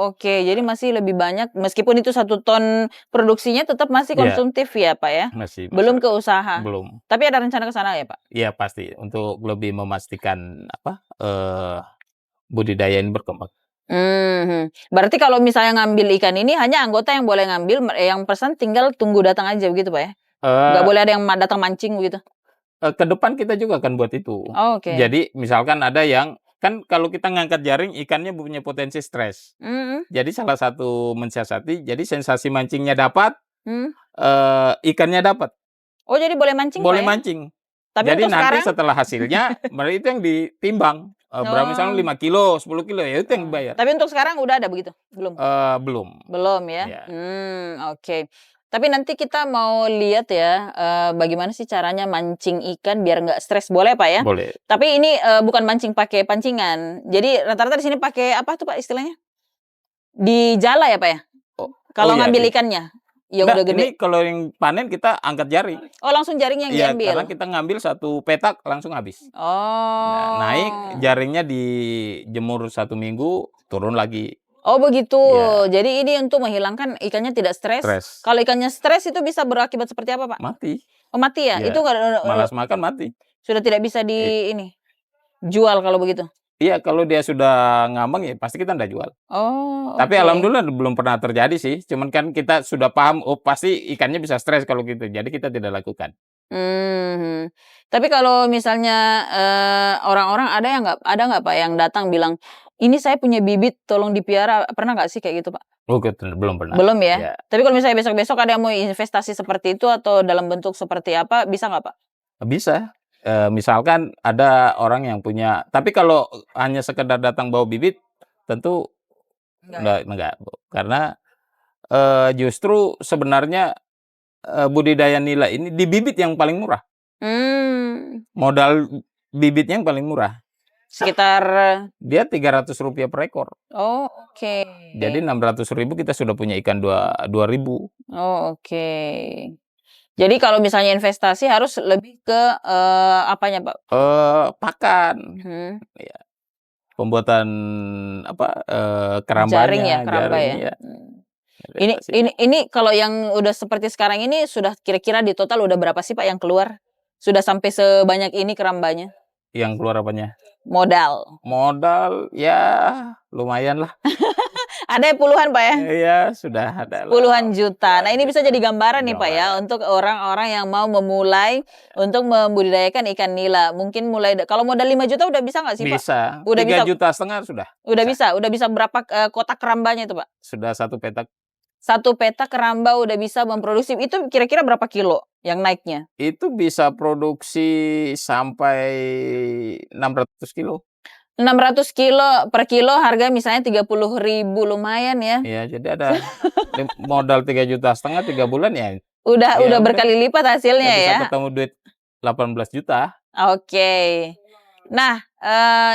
Oke. Jadi masih lebih banyak, meskipun itu 1 ton produksinya tetap masih Iya. konsumtif ya, Pak, ya? Masih Belum ke masyarakat. usaha? Belum. Tapi ada rencana ke sana ya, Pak? Iya pasti, untuk lebih memastikan budidaya ini berkembang. Berarti kalau misalnya ngambil ikan ini hanya anggota yang boleh ngambil, yang pesan tinggal tunggu datang aja begitu, Pak, ya? Nggak Eee boleh ada yang datang mancing begitu? ke depan kita juga akan buat itu. Oh, oke. Jadi misalkan ada yang kan kalau kita ngangkat jaring ikannya punya potensi stres. Mhm. Jadi salah satu mensiasati, jadi sensasi mancingnya dapat, Mmm. ikannya dapat. Oh, jadi boleh mancing, Pak, Boleh ya? mancing. Tapi Jadi untuk nanti sekarang? setelah hasilnya, itu yang ditimbang. Berapa misalnya Oh. 5 kilo, 10 kilo, ya itu yang dibayar. Tapi untuk sekarang udah ada begitu? Belum? Belum. Belum ya? Iya. Oke. Tapi nanti kita mau lihat ya, bagaimana sih caranya mancing ikan biar nggak stres, boleh, Pak, ya? Boleh. Tapi ini, bukan mancing pakai pancingan. Jadi rata-rata di sini pakai apa tuh, Pak, istilahnya? Di jala ya, Pak, ya? Kalau iya, ngambil ikannya yang Enggak, udah gede? ini kalau yang panen kita angkat jaring. Oh, langsung jaring yang Iya, diambil? karena kita ngambil 1 petak langsung habis. Nah, Oh. naik jaringnya dijemur 1 minggu, turun lagi. Oh, begitu. Iya. Jadi ini untuk menghilangkan ikannya tidak stres. Stres. Kalau ikannya stres itu bisa berakibat seperti apa, Pak? Mati. Oh, mati ya? Iya. Itu nggak Malas makan mati. sudah tidak bisa jual kalau begitu? Iya, kalau dia sudah ngambang ya pasti kita ndak jual. Oh, Tapi oke. alhamdulillah belum pernah terjadi sih. Cuman kan kita sudah paham, oh pasti ikannya bisa stres kalau gitu. Jadi kita tidak lakukan. Tapi kalau misalnya, orang-orang ada nggak, Pak, yang datang bilang, "Ini saya punya bibit, tolong dipiara." Pernah nggak sih kayak gitu, Pak? Oh, belum pernah. Belum ya? Iya. Tapi kalau misalnya besok-besok ada yang mau investasi seperti itu atau dalam bentuk seperti apa, bisa nggak, Pak? Bisa. Misalkan ada orang yang punya, tapi kalau hanya sekedar datang bawa bibit, tentu enggak. Karena justru sebenarnya budidaya nila ini di bibit yang paling murah. Modal bibitnya yang paling murah. Sekitar Dia Rp300 per ekor. oh, oke. Jadi 600.000 kita sudah punya ikan 2.000. Oh, oke. Jadi kalau misalnya investasi harus lebih ke, apanya, Pak? Pakan. Ya. Pembuatan kerambanya, Jaring ya, keramba ya? jaring, ya. Ini kalau yang udah seperti sekarang ini sudah kira-kira di total udah berapa sih, Pak, yang keluar? Sudah sampai sebanyak ini kerambanya? Yang keluar apanya? Modal. Modal ya lumayan lah. Ada puluhan, Pak, ya? Iya, sudah ada lah. Puluhan juta. Nah, ini bisa jadi gambaran nih, Pak, ya, untuk orang-orang yang mau memulai untuk membudidayakan ikan nila. Mungkin kalau modal 5 juta udah bisa nggak sih, Pak? Bisa. Udah 3,5 bisa? juta sudah. Udah bisa berapa, kotak kerambanya itu, Pak? Sudah 1 petak. 1 petak keramba udah bisa memproduksi, itu kira-kira berapa kilo yang naiknya? Itu bisa produksi sampai 600 kilo. 600 kilo per kilo harga misalnya 30.000, lumayan ya? Iya, jadi ada modal 3,5 juta 3 bulan ya. Udah berkali lipat hasilnya bisa ya? ketemu duit 18 juta. Oke. Nah,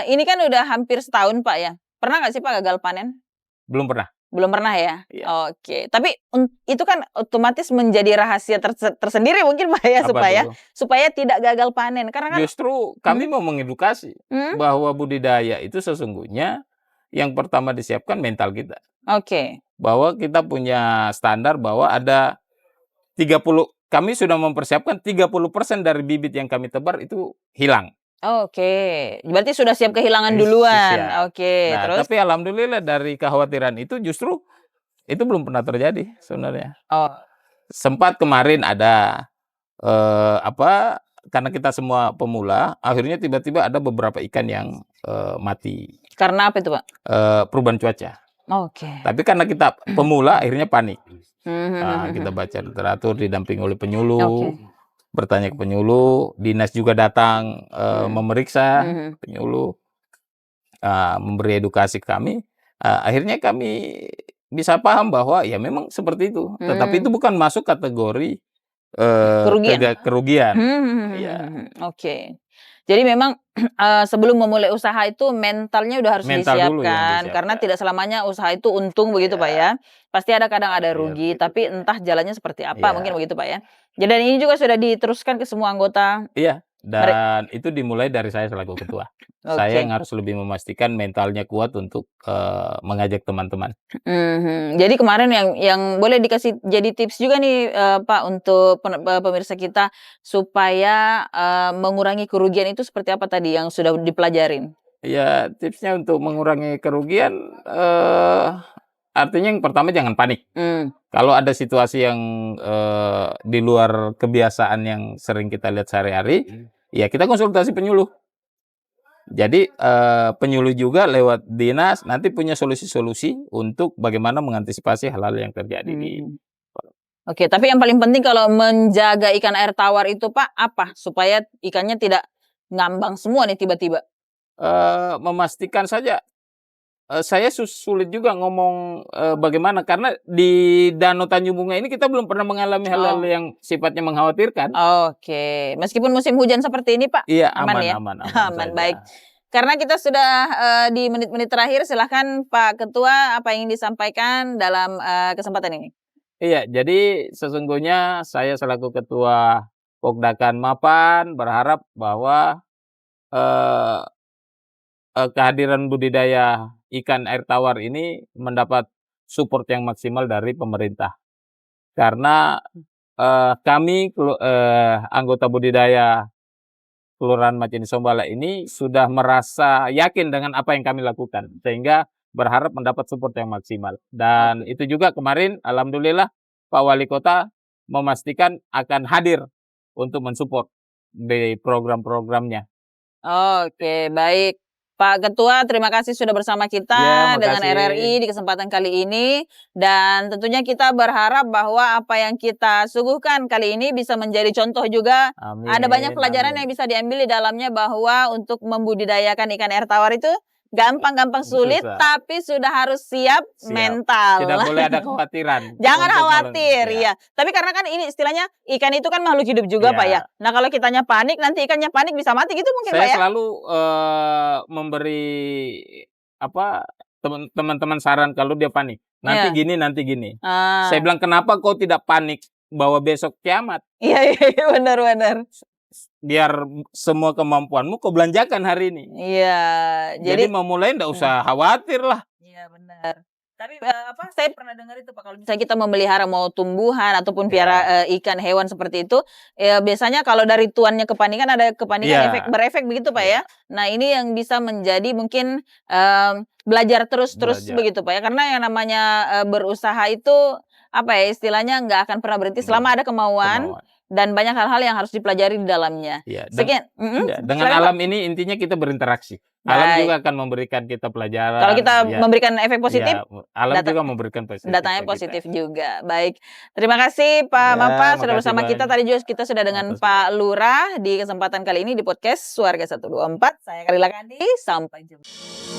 ini kan udah hampir setahun, Pak, ya. Pernah nggak sih, Pak, gagal panen? Belum pernah. Belum pernah ya? Iya. Oke. Tapi itu kan otomatis menjadi rahasia tersendiri mungkin, Pak, ya, supaya tidak gagal panen. Karena kan justru kami mau mengedukasi bahwa budidaya itu sesungguhnya yang pertama disiapkan mental kita. Oke. Bahwa kita punya standar bahwa ada 30, kami sudah mempersiapkan 30% dari bibit yang kami tebar itu hilang. Oke, berarti sudah siap kehilangan duluan. Siap. Oke, Nah, terus? tapi alhamdulillah dari kekhawatiran itu justru itu belum pernah terjadi sebenarnya. Oh. Sempat kemarin ada karena kita semua pemula, akhirnya tiba-tiba ada beberapa ikan yang mati. Karena apa itu, Pak? Perubahan cuaca. Oke. Tapi karena kita pemula akhirnya panik. Kita baca literatur, didampingi oleh penyuluh. Bertanya ke penyuluh, dinas juga datang memeriksa penyuluh, memberi edukasi ke kami. Akhirnya kami bisa paham bahwa ya memang seperti itu. Tetapi itu bukan masuk kategori kerugian. Iya. Oke. Jadi memang sebelum memulai usaha itu mentalnya udah harus disiapkan. Karena tidak selamanya usaha itu untung begitu, Pak, ya. Pasti kadang ada rugi, tapi entah jalannya seperti apa, mungkin begitu, Pak, ya. Dan ini juga sudah diteruskan ke semua anggota. Iya. Dan itu dimulai dari saya selaku ketua. Saya yang harus lebih memastikan mentalnya kuat untuk mengajak teman-teman. Jadi kemarin yang boleh dikasih jadi tips juga nih Pak untuk pemirsa kita supaya mengurangi kerugian itu seperti apa tadi yang sudah dipelajarin? Ya, tipsnya untuk mengurangi kerugian artinya yang pertama jangan panik. Kalau ada situasi yang di luar kebiasaan yang sering kita lihat sehari-hari, ya kita konsultasi penyuluh. Jadi penyuluh juga lewat dinas nanti punya solusi-solusi untuk bagaimana mengantisipasi hal-hal yang terjadi di. Oke, tapi yang paling penting kalau menjaga ikan air tawar itu Pak, apa? Supaya ikannya tidak ngambang semua nih tiba-tiba. Memastikan saja. Saya sulit juga ngomong bagaimana karena di Danau Tanjung Bunga ini kita belum pernah mengalami hal-hal yang sifatnya mengkhawatirkan. Oke, meskipun musim hujan seperti ini Pak, Iya, aman ya? aman Aman, saja. baik. Karena kita sudah di menit-menit terakhir, silahkan Pak Ketua apa yang ingin disampaikan dalam kesempatan ini. Iya, jadi sesungguhnya saya selaku Ketua Pokdakan Mapan berharap bahwa kehadiran budidaya ikan air tawar ini mendapat support yang maksimal dari pemerintah. Karena kami anggota budidaya Kelurahan Macini Sombala ini sudah merasa yakin dengan apa yang kami lakukan, sehingga berharap mendapat support yang maksimal. Dan itu juga kemarin alhamdulillah Pak Wali Kota memastikan akan hadir untuk mensupport di program-programnya. Oke, baik. Pak Ketua, terima kasih sudah bersama kita dengan makasih. RRI di kesempatan kali ini. Dan tentunya kita berharap bahwa apa yang kita suguhkan kali ini bisa menjadi contoh juga. Amin, Ada banyak pelajaran yang bisa diambil di dalamnya bahwa untuk membudidayakan ikan air tawar itu gampang-gampang sulit, Susah. tapi sudah harus siap mental. Tidak boleh ada kekhawatiran. Jangan untuk khawatir, ya. Tapi karena kan ini istilahnya ikan itu kan makhluk hidup juga, Pak ya. Nah kalau kitanya panik, nanti ikannya panik bisa mati gitu mungkin, Pak ya. Saya selalu memberi teman-teman saran kalau dia panik. Nanti gini, nanti gini. Saya bilang kenapa kau tidak panik bahwa besok kiamat? Iya, benar-benar. Biar semua kemampuanmu kau belanjakan hari ini. Iya. Jadi mau mulai ndak usah khawatir lah. Iya benar. Tapi saya pernah dengar itu Pak, kalau misalnya kita memelihara mau tumbuhan ataupun piara ikan hewan seperti itu, ya biasanya kalau dari tuannya kepanikan ada kepanikan berefek begitu Pak ya. Nah ini yang bisa menjadi mungkin belajar terus begitu Pak ya, karena yang namanya berusaha itu apa ya istilahnya nggak akan pernah berhenti selama ada kemauan. Dan banyak hal-hal yang harus dipelajari di dalamnya. Ya, Sekian. Dengan alam ini intinya kita berinteraksi. Alam juga akan memberikan kita pelajaran. Kalau kita memberikan efek positif, alam juga memberikan positif. Datanya positif juga. Baik. Terima kasih Pak Mapa sudah bersama kita. Tadi juga kita sudah dengan Pak Lurah di kesempatan kali ini di podcast Suarga 124. Saya Karila Kandi. Sampai jumpa.